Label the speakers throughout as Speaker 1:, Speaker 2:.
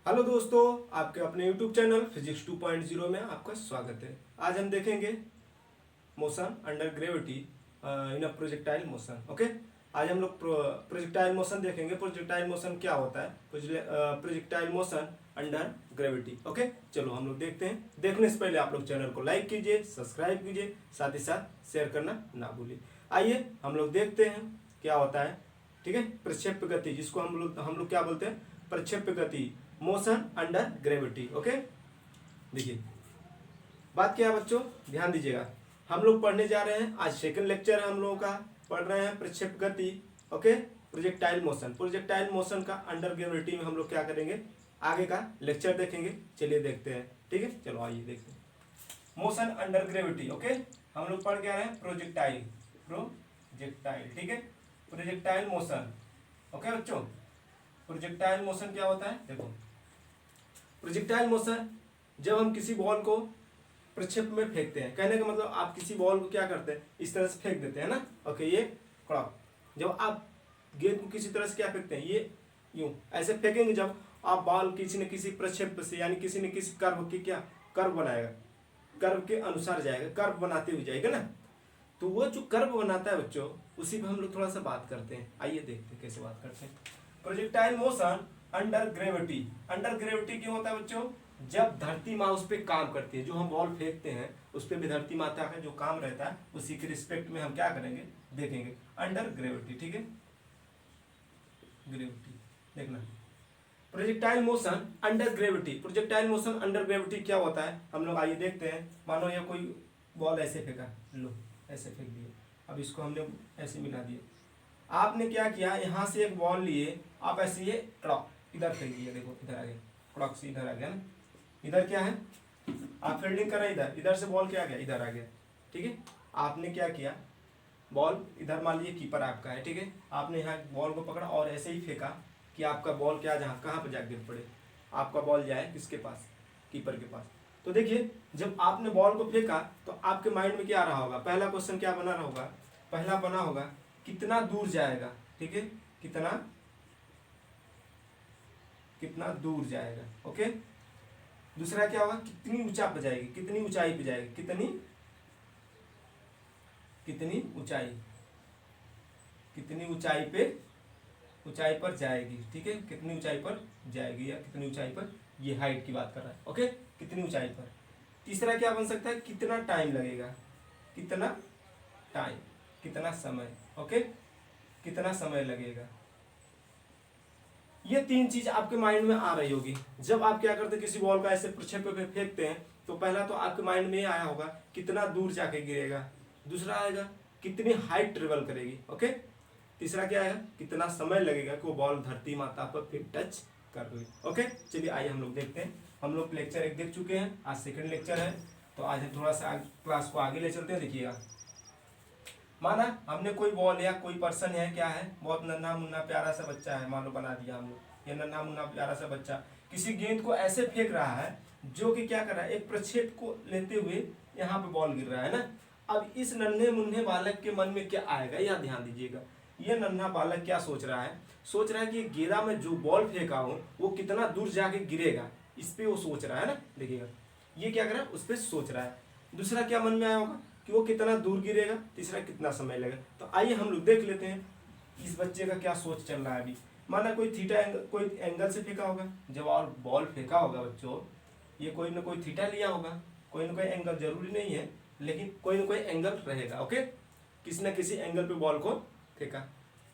Speaker 1: Hello दोस्तों, आपके अपने YouTube चैनल फिजिक्स 2.0 में आपका स्वागत है। आज हम देखेंगे motion under gravity in a projectile motion. Okay, आज हम लोग प्रोजेक्टाइल मोशन देखेंगे। प्रोजेक्टाइल मोशन क्या होता है? Projectile motion under gravity. Okay, चलो हम लोग देखते हैं। देखने से पहले आप लोग चैनल को लाइक कीजिए, सब्सक्राइब कीजिए, साथ ही साथ शेयर करना ना भूलिए। आइए हम लोग देखते हैं क्या होता है। ठीक है, प्रक्षेप्य गति, जिसको हम लोग क्या बोलते हैं? प्रक्षेप्य गति, मोशन अंडर ग्रेविटी। ओके, देखिए बात क्या है बच्चों, ध्यान दीजिएगा। हम लोग पढ़ने जा रहे हैं, आज सेकंड लेक्चर है हम लोगों का। पढ़ रहे हैं प्रक्षेप्य गति। Okay, projectile motion. Projectile motion का अंडर ग्रेविटी में हम लोग क्या करेंगे, आगे का लेक्चर देखेंगे। चलिए देखते हैं। ठीक है, चलो आइए देखते हैं मोशन अंडर ग्रेविटी। ओके, हम लोग पढ़ के आ रहे हैं प्रोजेक्टाइल। ठीक है, प्रोजेक्टाइल मोशन। ओके बच्चों, प्रोजेक्टाइल मोशन क्या होता है? देखो, प्रोजेक्टाइल मोशन जब हम किसी बॉल को प्रक्षेप में फेंकते हैं, कहने का मतलब आप किसी बॉल को क्या करते हैं, इस तरह से फेंक देते हैं ना। ओके, ये क्रॉक, जब आप गेंद को किसी तरह से क्या फेंकते हैं, ये यूं ऐसे फेंकेंगे। जब आप बॉल किसी न किसी प्रक्षेप से, यानी किसी न किसी कर्व की क्या कर्व बनाएगा, कर्व के अनुसार जाएगा, कर्व बनाते हुए जाएगा ना। तो वो जो कर्व बनाता है बच्चों, उसी पर हम लोग थोड़ा सा बात करते हैं। आइए देखते हैं कैसे बात करते हैं। Projectile motion under gravity. Under gravity क्यों होता है बच्चों? जब धरती माँ उस पर काम करती है, जो हम बॉल फेंकते हैं उस पर भी धरती माता का जो काम रहता है, उसी के रिस्पेक्ट में हम क्या करेंगे, देखेंगे अंडर ग्रेविटी। ठीक है, ग्रेविटी देखना, projectile motion under gravity. Projectile motion under gravity क्या होता है, हम लोग आइए देखते हैं। मानो ये कोई बॉल ऐसे फेंका, लो ऐसे फेंक दिए, अब इसको हमने ऐसे मिला दिया। आपने क्या किया, यहाँ से एक बॉल लिए, आप ऐसे ये क्लॉक इधर फेंक दिए। देखो इधर आ गया, क्लॉक से इधर आ गया ना। इधर क्या है, आप फील्डिंग कर रहे हैं, इधर इधर से बॉल क्या आ गया, इधर आ गया। ठीक है, आपने क्या किया, बॉल इधर मान लीजिए कीपर आपका है। ठीक है, आपने यहाँ बॉल को पकड़ा और ऐसे ही फेंका कि आपका बॉल क्या जहाँ कहाँ पर जाकर गिर पड़े, आपका बॉल जाए किसके पास, कीपर के पास। तो देखिए, जब आपने बॉल को फेंका तो आपके माइंड में क्या आ रहा होगा, पहला क्वेश्चन क्या बना रहा होगा, पहला बना होगा कितना दूर जाएगा। ठीक है, कितना कितना दूर जाएगा। ओके, दूसरा क्या होगा, कितनी ऊंचा पे जाएगी, कितनी ऊंचाई पे जाएगी, कितनी कितनी ऊंचाई, कितनी ऊंचाई पर जाएगी। ठीक है, कितनी ऊंचाई पर जाएगी या कितनी ऊंचाई पर, ये हाइट की बात कर रहा है। ओके, कितनी ऊंचाई पर। तीसरा क्या बन सकता है, कितना टाइम लगेगा, कितना टाइम, कितना समय। ओके, कितना समय लगेगा। ये तीन चीज आपके माइंड में आ रही होगी जब आप क्या करते हैं, किसी बॉल का ऐसे प्रक्षेप पे फेंकते हैं। तो पहला तो आपके माइंड में ये आया होगा कितना दूर जाके गिरेगा, दूसरा आएगा कितनी हाइट ट्रेवल करेगी। ओके, तीसरा क्या आएगा, कितना समय लगेगा कि वो बॉल धरती माता पर फिर टच कर ले। ओके, चलिए आइए हम लोग देखते हैं। हम लोग लेक्चर 1 देख चुके हैं, आज सेकंड लेक्चर है, तो आज हम थोड़ा सा क्लास को आगे ले चलते हैं। देखिएगा, माना हमने कोई बॉल या कोई पर्सन है, क्या है, बहुत नन्हा मुन्ना प्यारा सा बच्चा है, मान लो बना दिया हम लोग, ये नन्हा मुन्ना प्यारा सा बच्चा किसी गेंद को ऐसे फेंक रहा है जो कि क्या कर रहा है, एक प्रक्षेप को लेते हुए यहाँ पे बॉल गिर रहा है ना। अब इस नन्हे मुन्ने बालक के मन में क्या आएगा, यह ध्यान दीजिएगा। ये नन्हा बालक क्या सोच रहा है, सोच रहा है कि गेंदा में जो बॉल फेंका हो वो कितना दूर जाके गिरेगा, इस पे वो सोच रहा है ना। देखिएगा, ये क्या कर रहा है, उस पर सोच रहा है। दूसरा क्या मन में आया होगा कि वो कितना दूर गिरेगा, तीसरा कितना समय लगेगा। तो आइए हम लोग देख लेते हैं इस बच्चे का क्या सोच चल रहा है अभी। माना कोई थीटा एंगल, कोई एंगल से फेंका होगा, जब और बॉल फेंका होगा बच्चों, ये कोई ना कोई थीटा लिया होगा, कोई ना कोई एंगल, जरूरी नहीं है लेकिन कोई ना कोई एंगल रहेगा। ओके, किसी न किसी एंगल पे बॉल को फेंका।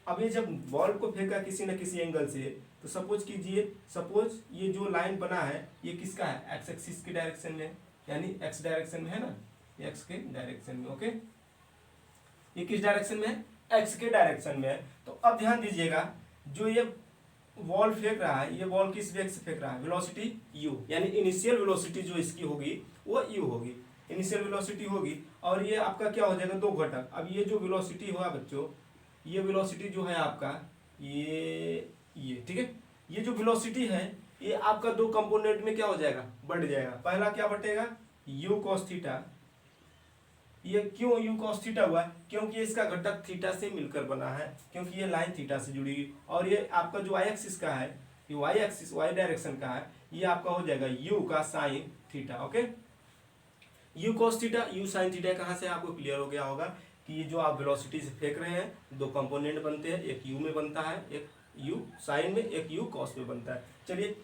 Speaker 1: अब ये जब बॉल को फेंका किसी न किसी एंगल से, तो सपोज कीजिए, सपोज ये जो लाइन बना है ये किसका है, एक्स एक्सिस की डायरेक्शन में, यानी एक्स डायरेक्शन में है ना, एक्स के डायरेक्शन में। ओके, ये किस डायरेक्शन में है, एक्स के डायरेक्शन में है। तो अब ध्यान दीजिएगा, जो ये बॉल फेंक रहा है, ये बॉल किस वेग से फेंक रहा है, वेलोसिटी u, यानी इनिशियल वेलोसिटी जो इसकी होगी वो u होगी, इनिशियल वेलोसिटी होगी। और ये आपका क्या हो जाएगा, दो घटक। अब ये जो वेलोसिटी हुआ बच्चों, ये वेलोसिटी जो है आपका, ये ठीक है, ये जो वेलोसिटी है ये आपका दो कंपोनेंट में क्या हो जाएगा, बढ़ जाएगा। पहला क्या बटेगा, u cos थीटा। ये क्यों u cos थीटा हुआ, क्योंकि इसका घटक थीटा से मिलकर बना है, क्योंकि ये लाइन थीटा से जुड़ी हुई। और ये आपका जो आई एक्सिस का है, ये वाई एक्सिस वाई डायरेक्शन का है, ये आपका हो जाएगा यू का sine theta. Okay, you cos theta you sine theta कहाँ से आपको क्लियर हो गया होगा कि ये जो आप वेलोसिटी से फेंक रहे हैं दो कंपोनेंट बनते हैं, एक यू में बनता है, एक यू साइन में, एक यू कॉस में बनता है। चलिए,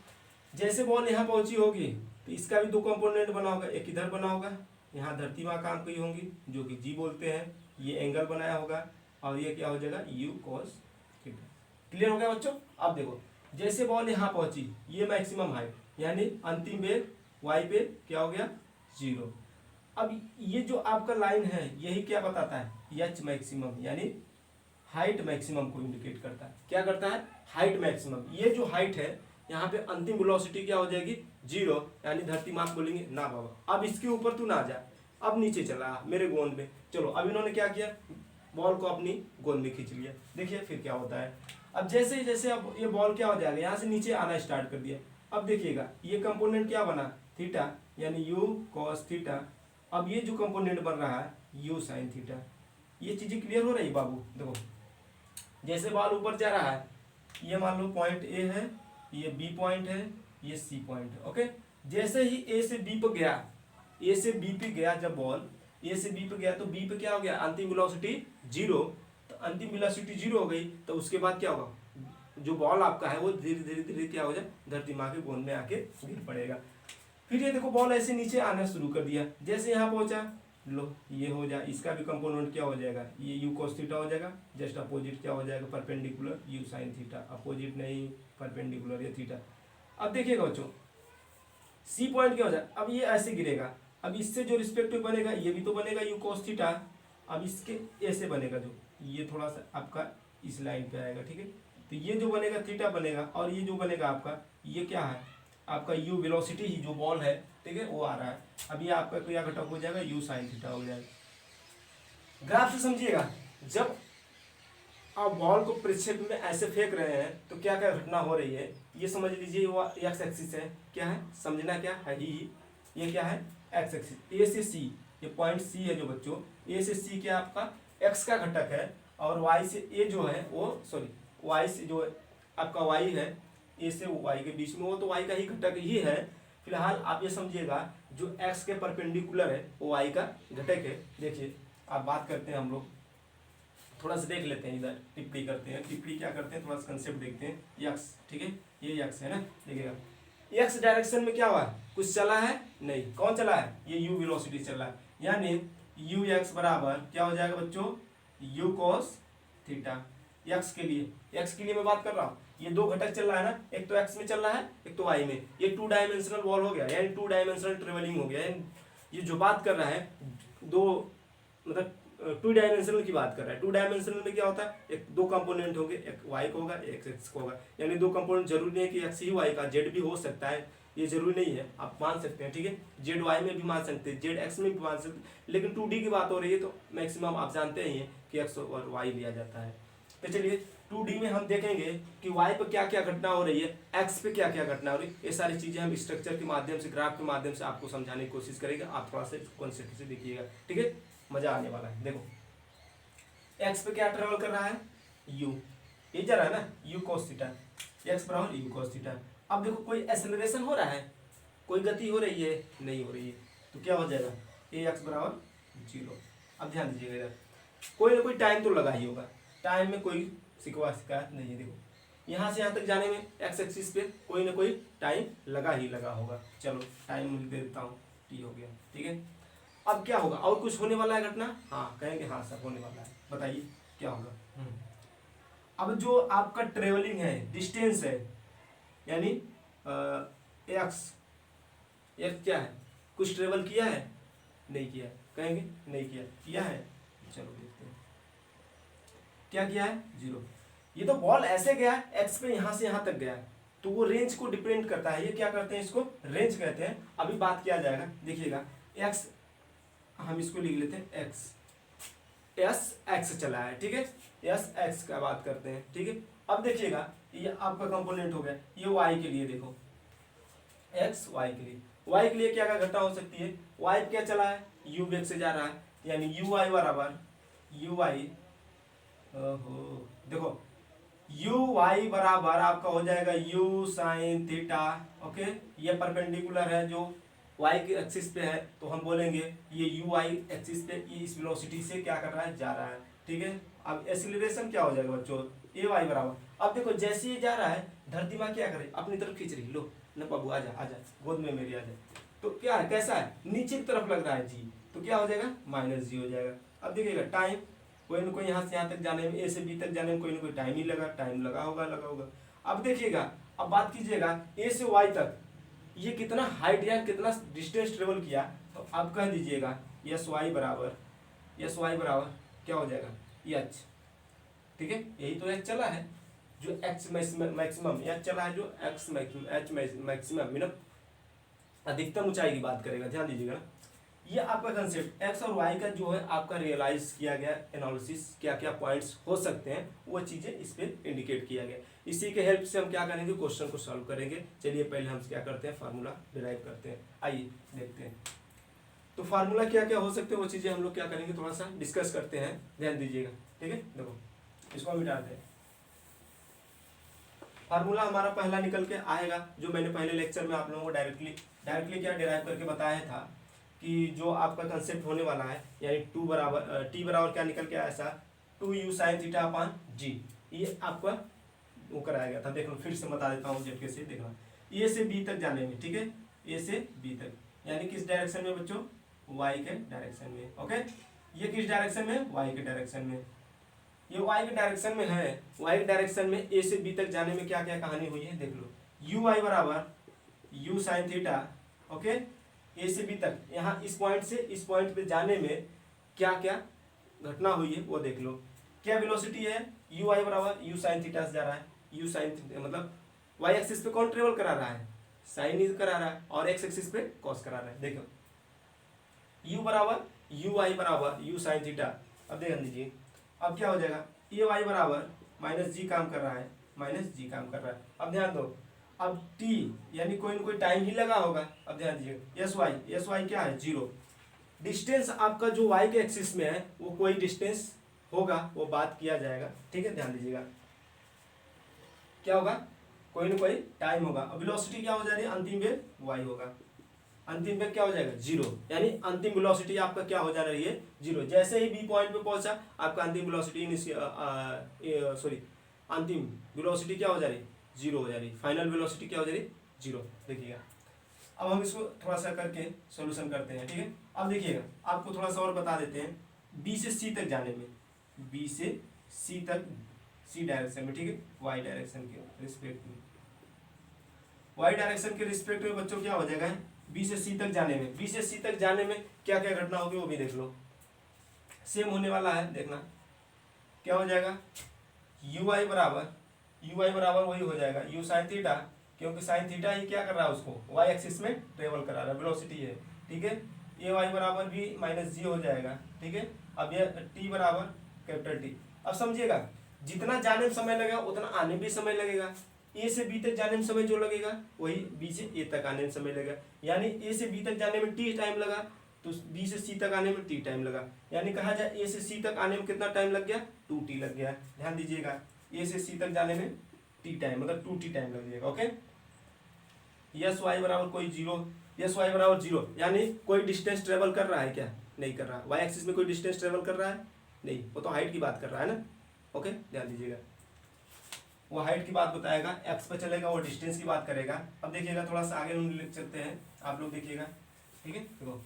Speaker 1: जैसे बॉल यहाँ पहुंची होगी तो इसका भी दो कंपोनेंट बना होगा, एक इधर बना होगा, यहाँ धरती माँ काम की होंगी जो कि जी बोलते हैं, ये एंगल बनाया होगा और ये क्या हो जाएगा यू कॉस थीटा। क्लियर हो गया बच्चों? अब देखो, जैसे बॉल यहाँ पहुंची, ये मैक्सिमम हाइट यानी अंतिम वेग वाई पे क्या हो गया 0। अब ये जो आपका लाइन है यही क्या बताता है एच मैक्सिमम यानी हाइट मैक्सिमम को इंडिकेट करता है। क्या करता है? Height maximum. ये जो हाइट है यहाँ पे अंतिम वेलोसिटी क्या हो जाएगी 0 यानी धरती माँ बोलेंगे ना बाबा अब इसके ऊपर तू ना जा, अब नीचे चला मेरे गोंद में। चलो, अब इन्होंने क्या किया, बॉल को अपनी गोंद में खींच लिया। देखिए फिर क्या होता है। अब जैसे ही जैसे अब ये बॉल क्या हो जाएगा यहाँ से नीचे आना स्टार्ट कर दिया। अब देखिएगा ये कंपोनेंट क्या बना थीटा यानी यू कॉस थीटा। अब ये जो कंपोनेंट बन रहा है यू साइन थीटा। ये चीजें क्लियर हो रही बाबू? देखो, जैसे बॉल ऊपर जा रहा है, ये मान लो पॉइंट ए है, ये बी पॉइंट है, ये सी पॉइंट है। ओके, जैसे ही ए से बी पे गया, ए से बी पे गया, जब बॉल ए से बी पे गया तो बी पे क्या हो गया अंतिम वेलोसिटी 0। तो अंतिम वेलोसिटी 0 हो गई तो उसके बाद क्या होगा, जो बॉल आपका है वो धीरे धीरे धीरे क्या हो जाए धरती माँ के गोंद में आके गिर पड़ेगा। फिर ये देखो बॉल ऐसे नीचे आना शुरू कर दिया, जैसे यहाँ पहुंचा लो ये हो जाए, इसका भी कंपोनेंट क्या हो जाएगा ये यू कॉस थीटा हो जाएगा। जस्ट अपोजिट क्या हो जाएगा perpendicular you sine theta. Opposite नहीं परपेंडिकुलर ये थीटा। अब देखिएगा बच्चों सी पॉइंट क्या हो जाए, अब ये ऐसे गिरेगा, अब इससे जो रिस्पेक्टिव बनेगा ये भी तो बनेगा यू कॉस थीटा। अब इसके ऐसे बनेगा जो ये थोड़ा सा आपका इस लाइन पे आएगा, ठीक है। तो ये जो बनेगा थीटा बनेगा और ये जो बनेगा आपका ये क्या है आपका यू वेलोसिटी ही जो बॉल है, ठीक है, वो आ रहा है। अब ये आपका क्या घटक हो जाएगा यू साइन थीटा हो जाएगा। ग्राफ से समझिएगा, जब आप बॉल को प्रक्षेप में ऐसे फेंक रहे हैं तो क्या क्या घटना हो रही है ये समझ लीजिए। वो एक्स एक्सिस है, क्या है समझना क्या है ही, ये क्या है एक्स एक्सिस। ए से सी, ये पॉइंट सी है जो बच्चों, ए से सी क्या आपका एक्स का घटक है और वाई से ए जो है वो सॉरी वाई से जो आपका वाई है ए से वाई के बीच में वो तो वाई का ही घटक ही है। फिलहाल आप ये समझिएगा जो एक्स के परपेंडिकुलर है वो वाई का घटक है। देखिए आप बात करते हैं, हम लोग थोड़ा सा देख लेते हैं, इधर टिप्पणी करते हैं। टिप्पणी क्या करते हैं, थोड़ा सा कंसेप्ट देखते हैं। यक्स, ठीक है, ये यक्स है ना, देखिएगा एक्स डायरेक्शन में क्या हुआ कुछ चला है नहीं, कौन चला है ये यू वेलोसिटी चल रहा है, यानी यू एक्स बराबर क्या हो जाएगा बच्चों यू कॉस थीटा। एक्स के लिए मैं बात कर रहा हूँ, ये दो घटक चल रहा है ना, एक तो एक्स में चल रहा है एक तो वाई में। ये 2 डायमेंशनल बॉल हो गया यानी 2 डायमेंशनल ट्रेवलिंग हो गया। ये जो बात कर रहा है दो मतलब 2 डायमेंशनल की बात कर रहा है। 2 डायमेंशनल में क्या होता है एक दो कंपोनेंट होंगे, एक वाई का होगा एक एक्स का होगा, यानी दो कंपोनेंट जरूरी नहीं है कि एक्स ही वाई का, जेड भी हो सकता है, ये जरूरी नहीं है, आप मान सकते हैं, ठीक है। जेड वाई में भी मान सकते हैं, जेड एक्स में भी मान सकते हैं, लेकिन 2D की बात हो रही है तो मैक्सिमम आप जानते ही हैं कि एक्स और वाई लिया जाता है। तो चलिए 2D में हम देखेंगे कि y पर क्या क्या घटना हो रही है, x पे क्या क्या घटना हो रही है। ये सारी चीजें हम स्ट्रक्चर के माध्यम से ग्राफ के माध्यम से आपको समझाने की कोशिश करेंगे। आप थोड़ा सा कॉन्सेप्ट से देखिएगा, ठीक है, मजा आने वाला है। देखो x पे क्या ट्रेवल कर रहा है u, ये जा रहा है ना u cos थीटा, x बराबर u cos थीटा। अब देखो कोई एक्सेलरेशन हो रहा है, कोई गति हो रही है नहीं हो रही है, तो क्या हो जाएगा ax बराबर 0। अब ध्यान दीजिएगा इधर कोई ना कोई टाइम तो लगा ही होगा, टाइम में कोई शिकायत नहीं है। देखो यहाँ से यहाँ तक जाने में एक्स एक्सिस पे कोई ना कोई टाइम लगा ही लगा होगा। चलो टाइम लिख देता हूँ, टी हो गया, ठीक है। अब क्या होगा और कुछ होने वाला है घटना, हाँ कहेंगे हाँ सर होने वाला है, बताइए क्या होगा। अब जो आपका ट्रेवलिंग है डिस्टेंस है यानी एक्स क्या है कुछ ट्रेवल किया है नहीं किया, कहेंगे नहीं किया है। चलो देखते हैं क्या किया है 0। ये तो बॉल ऐसे गया एक्स पे यहाँ से यहाँ तक गया, तो वो रेंज को डिपेंड करता है। ये क्या करते हैं इसको रेंज कहते हैं। अभी बात किया जाएगा, देखिएगा एक्स हम इसको लिख लेते हैं एक्स, एस एक्स चला है, ठीक है, एस एक्स का बात करते हैं, ठीक है। अब देखिएगा ये आपका कंपोनेंट हो गया, ये वाई के लिए देखो एक्स वाई के लिए क्या क्या घटना हो सकती है। वाई क्या चला है यू वेग से जा रहा है यानी यू वाई बराबर यू वाई। ओहो देखो यू वाई बराबर आपका हो जाएगा यू साइन थीटा। ओके, ये परपेंडिकुलर है जो वाई के एक्सिस पे है, तो हम बोलेंगे ये यू वाई एक्सिस पे ये इस वेलोसिटी से क्या कर रहा है, जा रहा है। ठीक है, अब एक्सीलरेशन क्या हो जाएगा बच्चों, ए वाई बराबर, अब देखो जैसे ये जा रहा है धरती माँ क्या करे, अपनी तरफ खींच रही, लो न बाबू आजा आजा गोद में मेरी आजा, तो क्या है कैसा है, नीचे की तरफ लग रहा है जी, तो क्या हो जाएगा माइनस जी हो जाएगा। अब देखिएगा टाइम, कोई ना कोई यहाँ से यहाँ तक जाने में, ए से बी तक जाने में कोई ना कोई टाइम ही लगा, टाइम लगा होगा। अब देखिएगा, अब बात कीजिएगा ए से वाई तक ये कितना हाइट या कितना डिस्टेंस ट्रेवल किया, तो आप कह दीजिएगा एस वाई बराबर क्या हो जाएगा एच। ठीक है, यही तो एच चला है जो एक्स मैक्सिमम, एच चला है जो x maximum, H maximum mean अधिकतम ऊंचाई की बात करेगा, ध्यान दीजिएगा। ये आपका कंसेप्ट एक्स और वाई का जो है आपका रियलाइज किया गया एनालिसिस, क्या क्या पॉइंट्स हो सकते हैं वो चीज़ें इस पे इंडिकेट किया गया। इसी के हेल्प से हम क्या करेंगे, क्वेश्चन को सॉल्व करेंगे। चलिए पहले हम क्या करते हैं, फार्मूला डिराइव करते हैं, आइए देखते हैं। तो फार्मूला क्या क्या हो सकते हैं वो चीज़ें हम लोग क्या करेंगे, थोड़ा सा डिस्कस करते हैं, ध्यान दीजिएगा। ठीक है, देखो इसको हम मिटाते हैं। फार्मूला हमारा पहला निकल के आएगा, जो मैंने पहले लेक्चर में आप लोगों को डायरेक्टली क्या डिराइव करके बताया था कि जो आपका कंसेप्ट होने वाला है, यानी टी बराबर क्या निकल के आया ऐसा, 2u sine theta upon g, ये आपका वो कराया गया था। देख लो फिर से बता देता हूँ झटके से, देखना ए से बी तक जाने में, ठीक है, ए से बी तक, यानी किस डायरेक्शन में बच्चों, वाई के डायरेक्शन में। ओके, ये किस डायरेक्शन में, वाई के डायरेक्शन में, ये वाई के डायरेक्शन में है। वाई के डायरेक्शन में ए से बी तक जाने में क्या क्या कहानी हुई है देख लो, यू वाई बराबर यू साइन थीटा। ओके, ए से बी तक, यहाँ इस पॉइंट से इस पॉइंट पे जाने में क्या क्या घटना हुई है वो देख लो। क्या वेलोसिटी है, यू आई बराबर यू साइन थीटा से जा रहा है, यू साइन मतलब वाई एक्सिस पे कौन ट्रेवल करा रहा है, साइन ही करा रहा है, और एक्स एक्सिस पे कॉस करा रहा है। देखो यू बराबर यू आई बराबर यू साइन थीटा। अब ध्यान दीजिए, अब क्या हो जाएगा, ए वाई बराबर माइनस जी काम कर रहा है, माइनस जी काम कर रहा है। अब ध्यान दो, अब टी यानी कोई ना कोई टाइम ही लगा होगा। अब ध्यान दीजिए, एस वाई क्या है, जीरो। डिस्टेंस आपका जो वाई के एक्सिस में है वो कोई डिस्टेंस होगा, वो बात किया जाएगा। ठीक है, ध्यान दीजिएगा क्या होगा, कोई ना कोई टाइम होगा। अब वेलोसिटी क्या हो जा रही है, अंतिम वेग वाई होगा, अंतिम वेग क्या हो जाएगा, जीरो, यानी अंतिम वेलोसिटी आपका क्या हो जा रही है, जीरो। जैसे ही बी पॉइंट पे पहुंचा आपका अंतिम वेलोसिटी अंतिम वेलोसिटी क्या हो जा रही, जीरो हो जा रही, फाइनल वेलोसिटी क्या हो जा रही, जीरो। देखिएगा, अब हम इसको थोड़ा सा करके सॉल्यूशन करते हैं। ठीक है, अब देखिएगा आपको थोड़ा सा और बता देते हैं, बी से सी तक जाने में, बी से सी तक, सी डायरेक्शन में, ठीक है, वाई डायरेक्शन के रिस्पेक्ट में, वाई डायरेक्शन के रिस्पेक्ट में बच्चों क्या हो जाएगा, बी से सी तक जाने में, बी से सी तक जाने में क्या क्या घटना होगी वो भी देख लो। सेम होने वाला है, देखना क्या हो जाएगा, यू आई बराबर वही हो जाएगा यू साइन थीटा, क्योंकि साइन थीटा ही क्या कर रहा है, उसको वाई एक्सिस में ट्रेवल करा रहा है, वेलोसिटी है। ठीक है, ए वाई बराबर भी माइनस जी हो जाएगा। ठीक है, अब ये टी बराबर कैपिटल टी। अब समझिएगा, जितना जाने में समय लगेगा उतना आने में भी समय लगेगा। ए से बी तक जाने में समय जो लगेगा वही बी से ए तक आने में समय लगेगा, यानी ए से बी तक जाने में टी टाइम लगा तो बी से सी तक आने में टी टाइम लगा, यानी कहा जाए ए से सी तक आने में कितना टाइम लग गया, 2t लग गया। ध्यान दीजिएगा, ए से सी तक जाने में टी टाइम मतलब 2t टाइम लग जाएगा। ओके, यस वाई बराबर कोई जीरो, यस वाई बराबर जीरो, यानी कोई डिस्टेंस ट्रेवल कर रहा है क्या, नहीं कर रहा। वाई एक्सिस में कोई डिस्टेंस ट्रेवल कर रहा है नहीं, वो तो हाइट की बात कर रहा है ना। ओके, ध्यान दीजिएगा, वो हाइट की बात बताएगा, एक्स पे चलेगा वो डिस्टेंस की बात करेगा। अब देखिएगा थोड़ा सा आगे रूल चलते हैं, आप लोग देखिएगा। ठीक है, देखो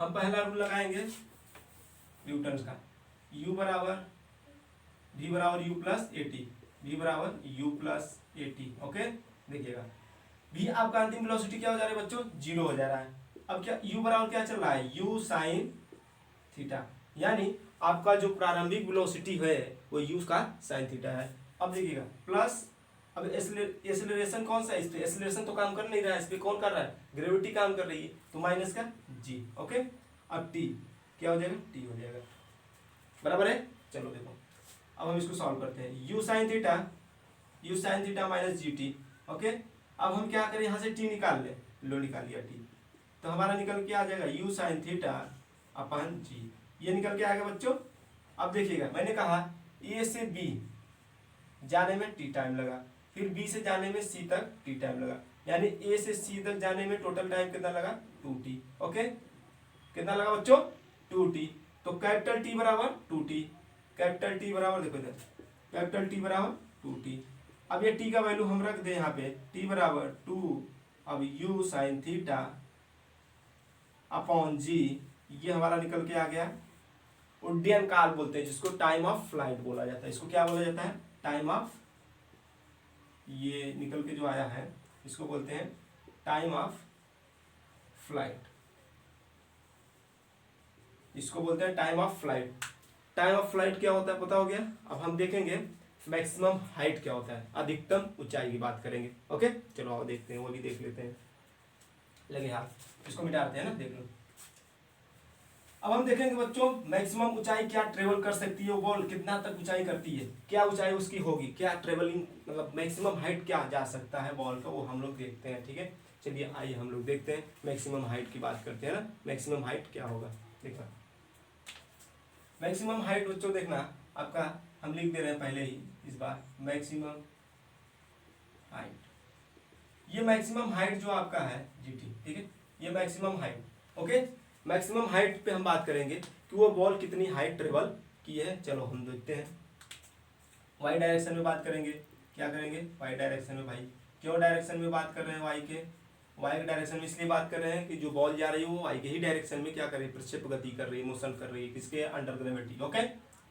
Speaker 1: हम पहला रूल लगाएंगे न्यूटन का, u बराबर v बराबर u plus A T, v बराबर u plus A T. Okay, देखिएगा v आपका अंतिम वेलोसिटी क्या हो जा रहा है बच्चों, जीरो हो जा रहा है। अब क्या u बराबर क्या चल रहा है, u साइन थीटा, यानी आपका जो प्रारंभिक वेलोसिटी है वो u का साइन थीटा है। अब देखिएगा प्लस, अब एक्सेलरेशन कौन सा है इस पे, एक्सेलरेशन तो काम कर नहीं रहा है, इस पे कौन कर रहा है, ग्रेविटी काम कर रही है, तो माइनस का g। ओके, अब t क्या हो जाएगा, t हो जाएगा, बराबर है। चलो देखो अब हम इसको सॉल्व करते हैं, u sine theta minus G T. Okay, अब हम क्या करें, यहाँ से t निकाल ले, लो निकाल लिया t, तो हमारा निकल के आ जाएगा u sine theta upon g, ये निकल के आएगा बच्चों। अब देखिएगा मैंने कहा ए से बी जाने में टी टाइम लगा, फिर बी से जाने में सी तक टी टाइम लगा, यानी ए से सी तक जाने में टोटल टाइम कितना लगा 2t। ओके, कितना लगा बच्चों 2t। तो कैपिटल टी बराबर 2t, कैपिटल टी बराबर देखो इधर, कैपिटल टी बराबर 2t। अब ये टी का वैल्यू हम रख दे यहाँ पे, टी बराबर 2 अब यू साइन थीटा अपॉन जी, ये हमारा निकल के आ गया उड्डयन काल बोलते हैं जिसको, टाइम ऑफ फ्लाइट बोला जाता है। इसको क्या बोला जाता है, टाइम ऑफ, ये निकल के जो आया है इसको बोलते हैं टाइम ऑफ फ्लाइट, इसको बोलते हैं time of flight. Time of flight क्या होता है पता हो गया। अब हम देखेंगे मैक्सिमम हाइट क्या होता है, अधिकतम ऊंचाई की बात करेंगे। ओके चलो आओ देखते हैं, वो भी देख लेते हैं। लगे हाथ, इसको मिटाते हैं ना, देख लो। अब हम देखेंगे बच्चों मैक्सिमम ऊंचाई क्या ट्रेवल कर सकती है, वो बॉल कितना तक ऊंचाई करती है, क्या ऊंचाई उसकी होगी, क्या ट्रेवलिंग मतलब मैक्सिमम हाइट क्या जा सकता है बॉल का, वो हम लोग देखते हैं। ठीक है चलिए आइए हम लोग देखते हैं, मैक्सिमम हाइट की बात करते हैं ना। मैक्सिमम हाइट क्या होगा, देखा मैक्सिमम हाइट बच्चों देखना आपका, हम लिख दे रहे हैं पहले ही इस बार मैक्सिमम हाइट, ये मैक्सिमम हाइट जो आपका है जीटी, ठीक है ये maximum height. Okay maximum height पे हम बात करेंगे कि वो बॉल कितनी हाइट ट्रेवल की है। चलो हम देखते हैं, वाई डायरेक्शन में बात करेंगे, क्या करेंगे वाई डायरेक्शन में। भाई क्यों डायरेक्शन में बात कर रहे हैं, वाई के डायरेक्शन में इसलिए बात कर रहे हैं कि जो बॉल जा रही है वो वाई के ही डायरेक्शन में क्या कर रही है, प्रक्षेप गति कर रही है, मोशन कर रही है, किसके अंडर ग्रेविटी। ओके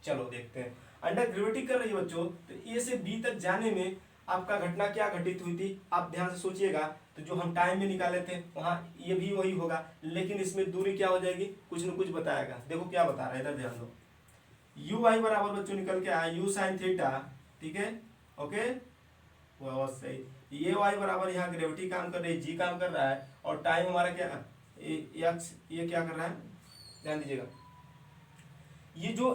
Speaker 1: चलो देखते हैं, अंडर ग्रेविटी कर रही है बच्चों, तो ए से बी तक जाने में आपका घटना क्या घटित हुई थी, आप ध्यान से सोचिएगा। तो जो हम टाइम में निकाले थे वहां ये भी वही होगा, लेकिन इसमें दूरी क्या हो जाएगी, कुछ न कुछ बताएगा। देखो क्या बता रहा है, इधर ध्यान दो। यू वाई बराबर बच्चों निकल के आया यू साइन थीटा, ठीक है ओके बहुत सही। ये वाई बराबर यहाँ ग्रेविटी काम कर रही है, जी काम कर रहा है, और टाइम हमारा क्या एक्स, ये क्या कर रहा है ध्यान दीजिएगा। ये जो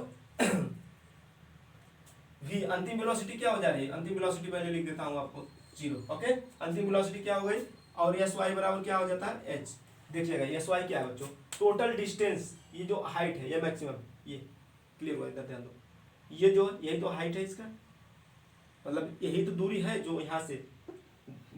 Speaker 1: भी अंतिम वेलोसिटी क्या हो जा रही है, अंतिम वेलोसिटी पहले लिख देता हूँ आपको 0। ओके अंतिम वेलोसिटी क्या हो गई, और एस वाई बराबर क्या हो जाता है एच। देखिएगा एस वाई क्या है बच्चों, टोटल डिस्टेंस, ये जो हाइट है ये मैक्सिमम, ये क्लियर हुआ इधर ध्यान दो, ये जो यही तो हाइट है इसका, मतलब यही तो दूरी है जो यहाँ से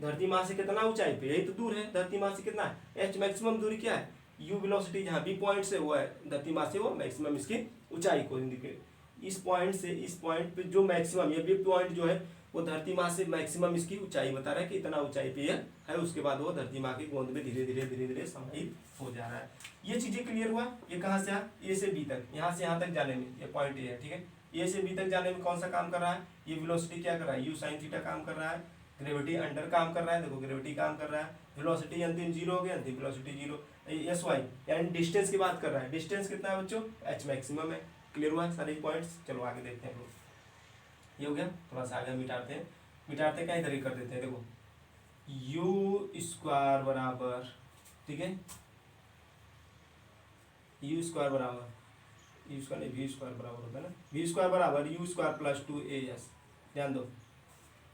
Speaker 1: धरती माँ से कितना ऊंचाई पे, यही तो दूर है धरती माँ से कितना है, एच मैक्सिमम दूरी क्या है, यू वेलोसिटी जहाँ बी पॉइंट से वो है धरती माँ से वो मैक्सिमम इसकी ऊंचाई को इंडिकेट, इस पॉइंट से इस पॉइंट पे जो मैक्सिमम, ये बी पॉइंट जो है वो धरती माँ से मैक्सिमम इसकी ऊंचाई बता रहा है कि इतना ऊंचाई पे है, उसके बाद वो धरती माँ की गोंद में धीरे धीरे समाहित हो जा रहा है। ये चीजें क्लियर हुआ। ये कहाँ से ए से बी तक, यहाँ से यहाँ तक जाने में, ये पॉइंट ए है ठीक है, ए से बी तक जाने में कौन सा काम कर रहा है, ये वेलोसिटी क्या कर रहा है, यू साइन थीटा काम कर रहा है, ग्रेविटी अंडर काम कर रहा है, देखो ग्रेविटी काम कर रहा है, वेलोसिटी अंतिम 0 हो गया, अंतिम वेलोसिटी 0, एस वाई यानी डिस्टेंस की बात कर रहा है, डिस्टेंस कितना है बच्चों एच मैक्सिमम है। क्लियर हुआ है सारे पॉइंट्स, चलो आगे देखते हैं। ये हो गया, थोड़ा सा आगे मिटाते हैं, क्या इधर ही कर देते हैं। देखो यू स्क्वायर बराबर, ठीक है यू स्क्वायर बराबर, यू स्क्वायर नहीं वी स्क्वायर बराबर होता है ना, वी स्क्वायर बराबर यू स्क्वायर प्लस 2as। ध्यान दो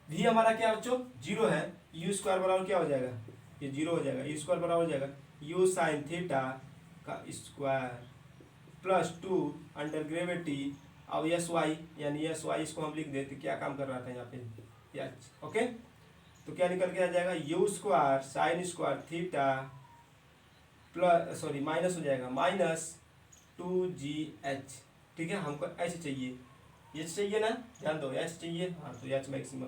Speaker 1: वी हमारा क्या बच्चों 0 है, यू स्क्वायर बराबर क्या हो जाएगा, ये 0 हो जाएगा, यू स्क्वायर बराबर हो जाएगा यू साइन थीटा का स्क्वायर प्लस 2 अंडर ग्रेविटी, अब एस वाई यानी एस वाई इसको हम लिख देते, क्या काम कर रहा था यहाँ पे एच। ओके तो क्या निकल के आ जाएगा you square sine square theta plus sorry minus हो जाएगा माइनस 2gh। ठीक है हमको एच चाहिए, एच चाहिए ना, ध्यान दो एच चाहिए, हाँ तो एच मैक्सिमम,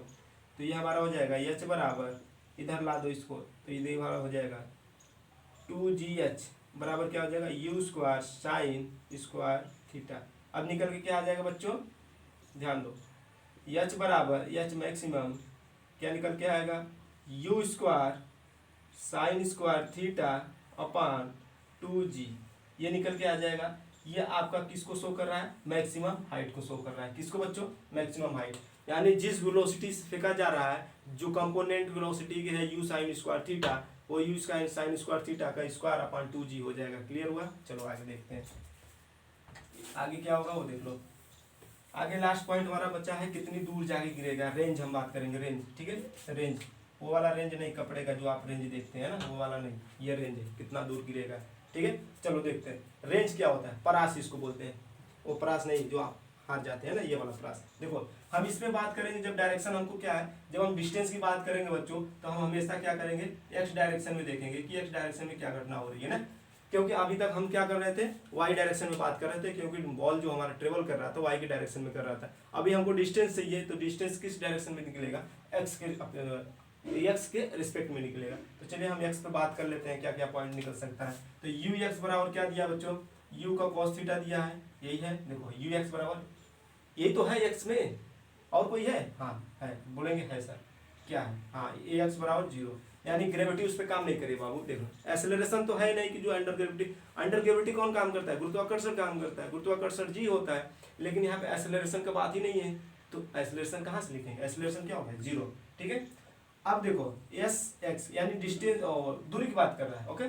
Speaker 1: तो ये हमारा हो जाएगा एच बराबर, इधर ला दो इसको, तो ये हमारा हो जाएगा 2gh बराबर क्या हो जाएगा you square sine square theta. अब निकल के क्या आ जाएगा बच्चों, ध्यान दो एच बराबर एच मैक्सिमम क्या निकल के आएगा you square sine square theta upon 2g, ये निकल के आ जाएगा। ये आपका किसको शो कर रहा है, मैक्सिमम हाइट को शो कर रहा है, किसको बच्चों मैक्सिमम हाइट, यानी जिस वेलोसिटी से फेंका जा रहा है, जो कंपोनेंट वेलोसिटी के है यू साइन स्क्वायर थीटा, वो यू साइन स्क्वायर थीटा का स्क्वायर अपॉन 2g हो जाएगा। क्लियर हुआ, चलो आगे देखते हैं आगे क्या होगा वो देख लो। आगे लास्ट पॉइंट हमारा बचा है कितनी दूर जाके गिरेगा, रेंज हम बात करेंगे, रेंज ठीक है, रेंज वो वाला रेंज नहीं कपड़े का जो आप रेंज देखते हैं ना वो वाला नहीं, ये रेंज है कितना दूर गिरेगा। ठीक है चलो देखते हैं रेंज क्या होता है, परास इसको बोलते हैं, वो परास नहीं जो आप हार जाते हैं ना, ये वाला फ्रास। देखो हम इसमें बात करेंगे जब डायरेक्शन हमको क्या है, जब हम डिस्टेंस की बात करेंगे बच्चों, तो हम हमेशा क्या करेंगे, एक्स डायरेक्शन में देखेंगे कि एक्स डायरेक्शन में क्या घटना हो रही है ना, क्योंकि अभी तक हम क्या कर रहे थे, वाई डायरेक्शन में बात कर रहे थे, क्योंकि बॉल जो हमारा ट्रेवल कर रहा था वाई की डायरेक्शन में कर रहा था। अभी हमको डिस्टेंस चाहिए, तो डिस्टेंस किस डायरेक्शन में निकलेगा, एक्स के रिस्पेक्ट में निकलेगा। तो चलिए हम एक्स पे बात कर लेते हैं, क्या क्या पॉइंट निकल सकता है। तो यू एक्स बराबर क्या दिया बच्चों, यू का कॉस थीटा दिया है, यही है। देखो यू एक्स बराबर, यही तो है एक्स में, और कोई है, हाँ है, बोलेंगे है सर, क्या है, हाँ ए एक्स बराबर 0, यानी ग्रेविटी उस पर काम नहीं करे बाबू। देखो एक्सेलरेशन तो है नहीं कि जो अंडर ग्रेविटी कौन काम करता है, गुरुत्वाकर्षण काम करता है, गुरुत्वाकर्षण जी होता है, लेकिन यहाँ पे एक्सेलरेशन का बात ही नहीं है, तो एक्सेलरेशन कहाँ से लिखेंगे, एक्सेलरेशन क्या होगा 0, ठीक है। अब देखो एस एक्स यानी डिस्टेंस और दूरी की बात कर रहा है, ओके,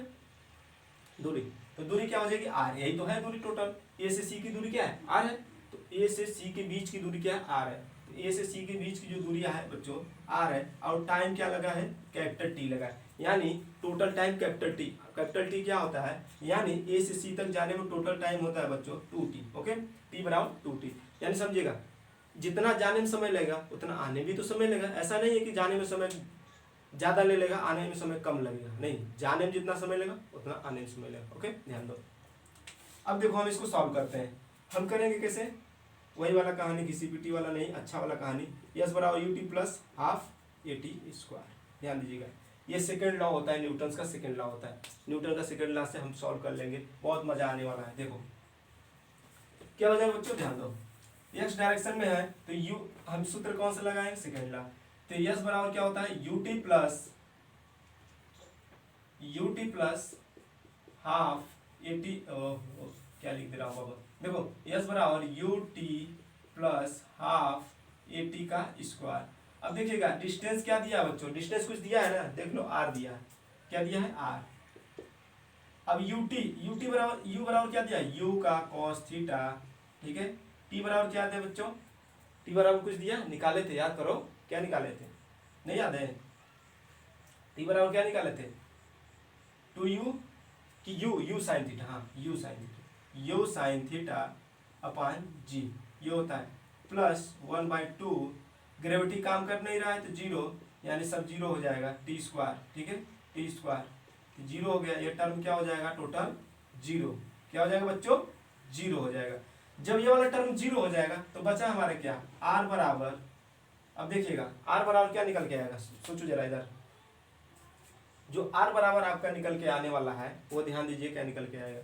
Speaker 1: दूरी, तो दूरी क्या हो जाएगी आर, यही तो है दूरी टोटल, ए से सी की दूरी क्या है आर है, तो ए से सी के बीच की दूरी क्या है आर है, तो ए से सी के बीच की जो दूरी है बच्चों आर है, और टाइम क्या लगा है कैपिटल टी लगा है, यानी टोटल टाइम कैपिटल टी क्या होता है, यानी ए से सी तक जाने में टोटल टाइम होता है बच्चों 2t, ओके, टी बराबर 2t, यानी समझिएगा जितना जाने में समय लगेगा उतना आने भी तो समय लगेगा, ऐसा नहीं है कि जाने में समय ज़्यादा ले लेगा आने में समय कम लगेगा, नहीं, जाने में जितना समय लगेगा उतना आने में समय लगेगा, ओके, ध्यान दो। अब देखो हम इसको सॉल्व करते हैं, हम करेंगे कैसे, वही वाला कहानी, घिसी पिटी वाला नहीं, अच्छा वाला कहानी, यस बराबर U T plus half A T square, ध्यान दीजिएगा, ये सेकंड लॉ होता है, न्यूटन का सेकंड लॉ होता है, न्यूटन का सेकंड लॉ से हम सॉल्व कर लेंगे, बहुत मजा आने वाला है। देखो क्या हो जाएगा बच्चों, ध्यान दो, एक्स डायरेक्शन में है तो यू, हम सूत्र कौन सा लगाएंगे, सेकंड लॉ, तो यस बराबर क्या होता है U T plus half A T, क्या लिख दे रहा हूँ बाबा, देखो यस बराबर U T plus half A T का स्क्वायर। अब देखिएगा डिस्टेंस क्या दिया बच्चों, डिस्टेंस कुछ दिया है ना, देख लो आर दिया है, क्या दिया है आर। अब यू टी बराबर, यू बराबर क्या दिया, यू का कॉस थीटा, ठीक है, टी बराबर क्या दिया बच्चों, टी बराबर कुछ दिया, निकाले थे, याद करो क्या निकाले थे, नहीं याद है, टी बराबर क्या निकाले थे, 2u कि यू साइन थीटा, हाँ you sine theta upon g, ये होता है, प्लस 1/2, ग्रेविटी काम कर नहीं रहा है तो 0, यानी सब 0 हो जाएगा, टी स्क्वायर, ठीक है, टी स्क्वायर 0 हो गया, ये टर्म क्या हो जाएगा टोटल 0, क्या हो जाएगा बच्चों 0 हो जाएगा। जब ये वाला टर्म 0 हो जाएगा तो बचा हमारे क्या, आर बराबर, अब देखिएगा आर बराबर क्या निकल के आएगा, सोचो जरा इधर, जो आर बराबर आपका निकल के आने वाला है वो ध्यान दीजिए क्या निकल के आएगा,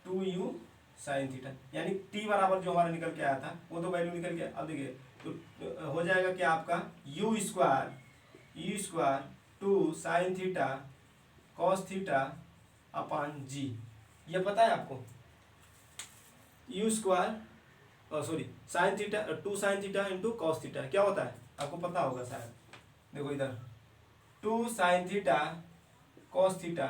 Speaker 1: 2u साइन थीटा, यानी टी बराबर जो हमारा निकल के आया था वो तो वैल्यू निकल गया। अब देखिए तो हो जाएगा क्या आपका u square 2 sine theta cos theta upon g, ये पता है आपको, u square sorry sine theta 2 sine theta into cos theta क्या होता है आपको पता होगा शायद, देखो इधर 2 साइन थीटा कॉस थीटा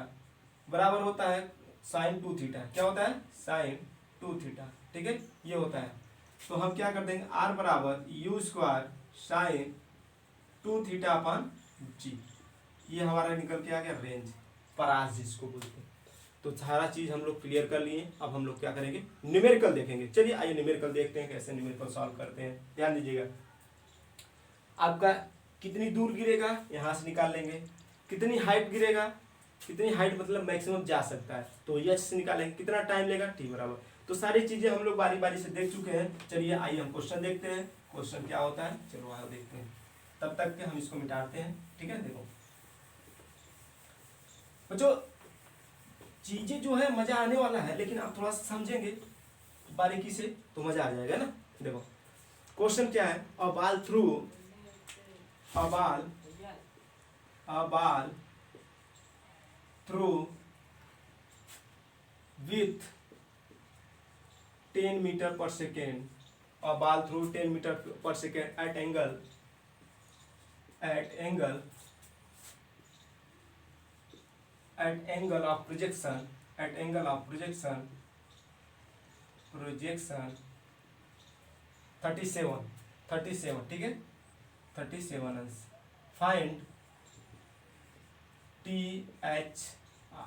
Speaker 1: बराबर होता है साइन 2 थीटा, क्या होता है साइन 2 थीटा, ठीक है, ये होता है। तो हम क्या कर देंगे आर बराबर u square sine 2 theta upon g, ये हमारा निकल के आ गया रेंज, परास जिसको बोलते हैं। तो सारा चीज़ हम लोग क्लियर कर लिए, अब हम लोग क्या करेंगे न्यूमेरिकल देखेंगे। चलिए आइए न्यूमेरिकल देखते हैं कैसे न्यूमेरिकल सॉल्व करते हैं। ध्यान दीजिएगा आपका कितनी दूर गिरेगा यहाँ से निकाल लेंगे, कितनी हाइट गिरेगा, कितनी हाइट मतलब मैक्सिमम जा सकता है तो ये से निकालेंगे, कितना टाइम लेगा टी बराबर। तो सारी चीज़ें हम लोग बारी बारी से देख चुके हैं। चलिए आइए हम क्वेश्चन देखते हैं, क्वेश्चन क्या होता है चलो आगे देखते हैं, तब तक के हम इसको मिटाते हैं, ठीक है। देखो बच्चों चीज़ें जो है मज़ा आने वाला है, लेकिन आप थोड़ा सा समझेंगे बारीकी से तो मज़ा आ जाएगा ना। देखो क्वेश्चन क्या है, a ball through with 10 meter per second, a ball through 10 meter per second at angle of projection 37, ठीक है 37 अंश। फाइंड THR,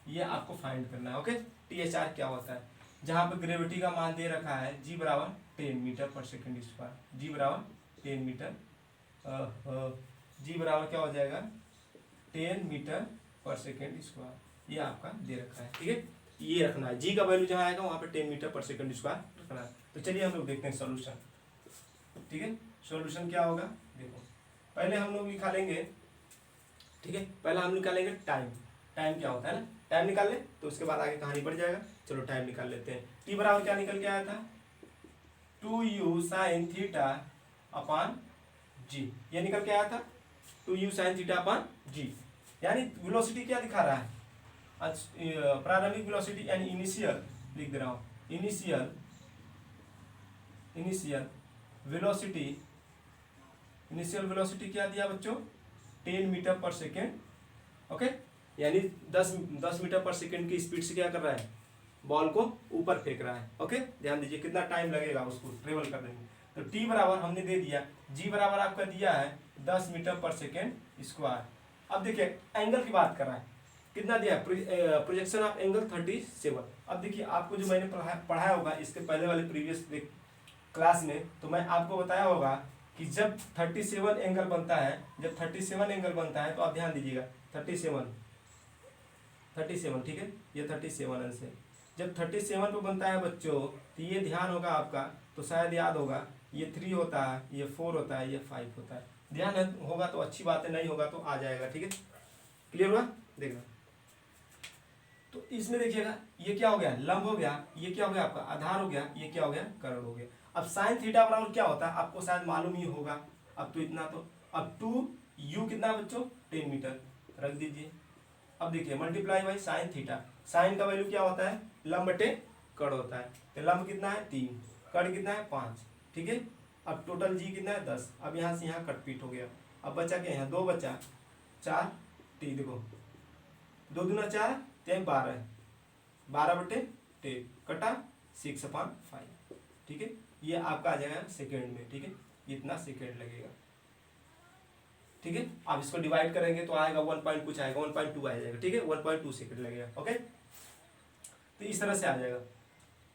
Speaker 1: ये आपको फाइंड करना है, ओके। THR क्या होता है, जहाँ पे ग्रेविटी का मान दे रखा है जी बराबर 10 मीटर पर सेकेंड स्क्वायर, जी बराबर 10 मीटर, जी बराबर क्या हो जाएगा 10 मीटर पर सेकेंड स्क्वायर, ये आपका दे रखा है। ठीक है, ये रखना है, जी का वैल्यू जहाँ आएगा वहाँ पे 10 मीटर पर सेकेंड स्क्वायर रखना है। तो चलिए हम लोग देखते हैं सॉल्यूशन। ठीक है, सॉल्यूशन क्या होगा, देखो पहले हम लोग निकालेंगे, ठीक है, पहले हम निकालेंगे टाइम, टाइम क्या होता है ना, टाइम निकाल ले तो उसके बाद आगे कहानी बढ़ जाएगा। चलो टाइम निकाल लेते हैं। टी बराबर क्या निकल के आया था 2u sine theta upon g, ये निकल के आया था 2u साइन थीटा अपान जी। यानी वेलोसिटी क्या दिखा रहा है, प्रारंभिक वेलोसिटी यानी इनिशियल लिख दे रहा हूँ, इनिशियल वेलोसिटी, इनिशियल वेलोसिटी क्या दिया बच्चों 10 मीटर पर सेकेंड। ओके, यानी 10 मीटर पर सेकेंड की स्पीड से क्या कर रहा है, बॉल को ऊपर फेंक रहा है। ओके, ध्यान दीजिए कितना टाइम लगेगा उसको ट्रेवल करने में। तो टी बराबर हमने दे दिया, जी बराबर आपका दिया है 10 मीटर पर सेकेंड स्क्वायर। अब देखिए एंगल की बात कर रहा है, कितना दिया है, प्रोजेक्शन ऑफ एंगल 37। अब देखिए आपको जो मैंने पढ़ाया होगा इसके पहले वाले प्रीवियस क्लास में, तो मैं आपको बताया होगा कि जब 37 एंगल बनता है, जब 37 एंगल बनता है तो आप ध्यान दीजिएगा 37, ठीक है, ये 37 अंश है। जब 37 पे बनता है बच्चों तो ये ध्यान होगा आपका, तो शायद याद होगा ये 3 होता है, ये 4 होता है, ये 5 होता है। ध्यान होगा तो अच्छी बात है, नहीं होगा तो आ जाएगा। ठीक है, क्लियर हुआ, देखना। तो इसमें देखिएगा ये क्या हो गया, लंब हो गया, ये क्या हो गया आपका आधार हो गया, ये क्या हो गया कर्ण हो गया। अब साइन थीटा बराबर क्या होता है आपको शायद मालूम ही होगा, अब तो इतना तो, अब 2u कितना बच्चों 10 मीटर रख दीजिए। अब देखिए multiply by sine theta, sine का वैल्यू क्या होता है लंब बटे कर्ण होता है, तो लंब कितना है 3, कर्ण कितना है 5। ठीक है, अब टोटल जी कितना है 10। अब यहाँ से यहाँ कटपीट हो गया, अब बचा क्या, यहाँ 2 बचा, 4 टी, देखो 2 दूना 4 3 12, 12 बटे 10 कटा 6/5। ठीक है, ये आपका आ जाएगा सेकेंड में। ठीक है, इतना सेकेंड लगेगा। ठीक है, आप इसको डिवाइड करेंगे तो आएगा 1 पॉइंट कुछ आएगा, 1.2 आ जाएगा। ठीक है, 1.2 सेकेंड लगेगा। ओके, तो इस तरह से आ जाएगा।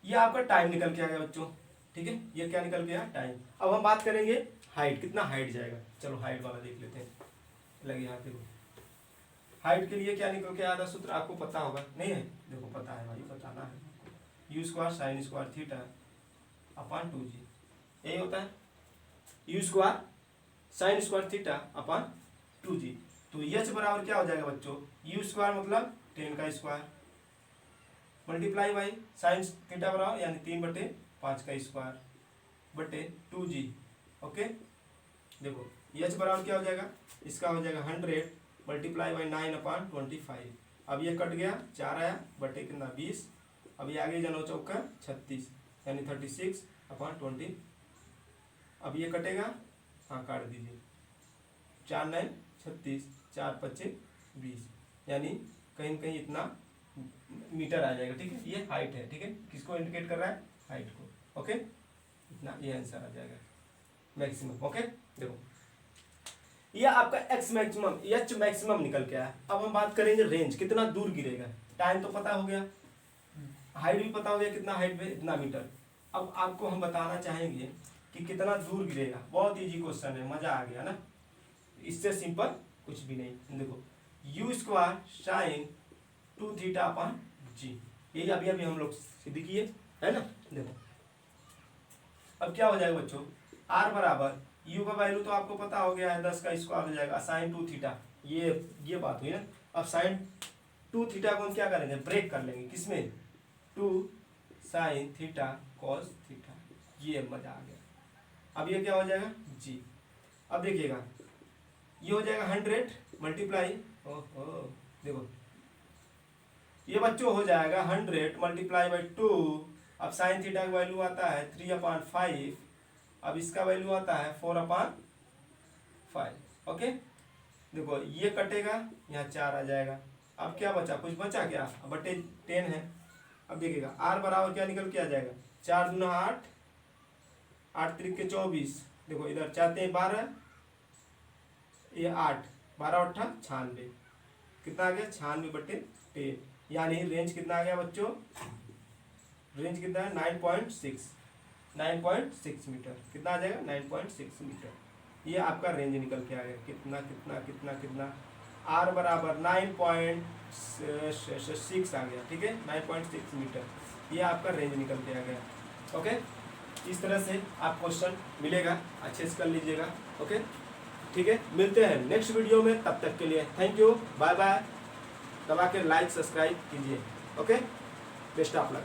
Speaker 1: ये आपका टाइम निकल के आ गया बच्चों। ठीक है, ये क्या निकल गया टाइम। अब हम बात करेंगे हाइट, कितना हाइट जाएगा। चलो हाइट वाला देख लेते हैं, लगे हाथ देखो। हाइट के लिए क्या निकल के आया था सूत्र, आपको पता होगा, नहीं है, देखो पता है भाई, बताना है। You square sine square theta upon 2g, यही होता है you square sine square theta upon 2g। तो एच बराबर क्या हो जाएगा बच्चों, यू स्क्वायर मतलब 10 का square multiply by sine theta बराबर यानी 3/5 का स्क्वायर बटे 2g। ओके, देखो एच बराबर क्या हो जाएगा, इसका हो जाएगा 100 मल्टीप्लाई बाई 9/25। अब ये कट गया, 4 आया बटे कितना 20, अब ये आगे जानो चौका 36 यानी 36/20। अब ये कटेगा, हाँ काट दीजिए, 4 9 36, 4 5 20, यानी कहीं न कहीं इतना मीटर आ जाएगा। ठीक है, ये हाइट है। ठीक है, किसको इंडिकेट कर रहा है, हाइट को। ओके, इतना ये आंसर आ जाएगा मैक्सिमम। ओके, देखो ये आपका एक्स मैक्सिमम एच मैक्सिमम निकल के आया। अब हम बात करेंगे रेंज, कितना दूर गिरेगा। टाइम तो पता हो गया, हाइट भी पता हो गया, कितना हाइट पे इतना मीटर। अब आपको हम बताना चाहेंगे कि कितना दूर गिरेगा। बहुत इजी क्वेश्चन है, मजा आ गया ना, इससे सिंपल कुछ भी नहीं। देखो u square sine 2 theta upon g, यही अभी अभी हम लोग सिद्ध किए है ना। देखो अब क्या हो जाएगा बच्चों, आर बराबर यू का वैल्यू तो आपको पता हो गया है, 10 का स्क्वायर हो जाएगा साइन 2 थीटा, ये बात हुई ना। अब साइन 2 थीटा को हम क्या करेंगे, ब्रेक कर लेंगे, किसमें 2 साइन थीटा कॉस थीटा, ये मजा आ गया। अब ये क्या हो जाएगा जी। अब देखिएगा ये हो जाएगा 100 मल्टीप्लाई, ओहो देखो ये बच्चों हो जाएगा 100 मल्टीप्लाई बाई 2। अब साइन थीटा का वैल्यू आता है 3/5, अब इसका वैल्यू आता है 4/5। ओके, देखो ये कटेगा, यहाँ 4 आ जाएगा। अब क्या बचा, कुछ बचा क्या, बटे 10 है। अब देखिएगा आर बराबर क्या निकल के आ जाएगा, 4 दूना 8, 8 त्रिक के 24, देखो इधर 4 3 12, ये 8 12 8 96, कितना आ गया 96/10। यानी रेंज कितना आ गया बच्चों, रेंज कितना है 9.6 मीटर। कितना आ जाएगा 9.6 मीटर। ये आपका रेंज निकल के आ गया। कितना कितना कितना कितना आर बराबर 9.6 आ गया। ठीक है 9.6 मीटर ये आपका रेंज निकल के आ गया। ओके इस तरह से आप क्वेश्चन मिलेगा, अच्छे से कर लीजिएगा। ओके ठीक है मिलते हैं नेक्स्ट वीडियो में, तब तक के लिए थैंक यू बाय बाय। दबा के लाइक सब्सक्राइब कीजिए। Okay best of luck.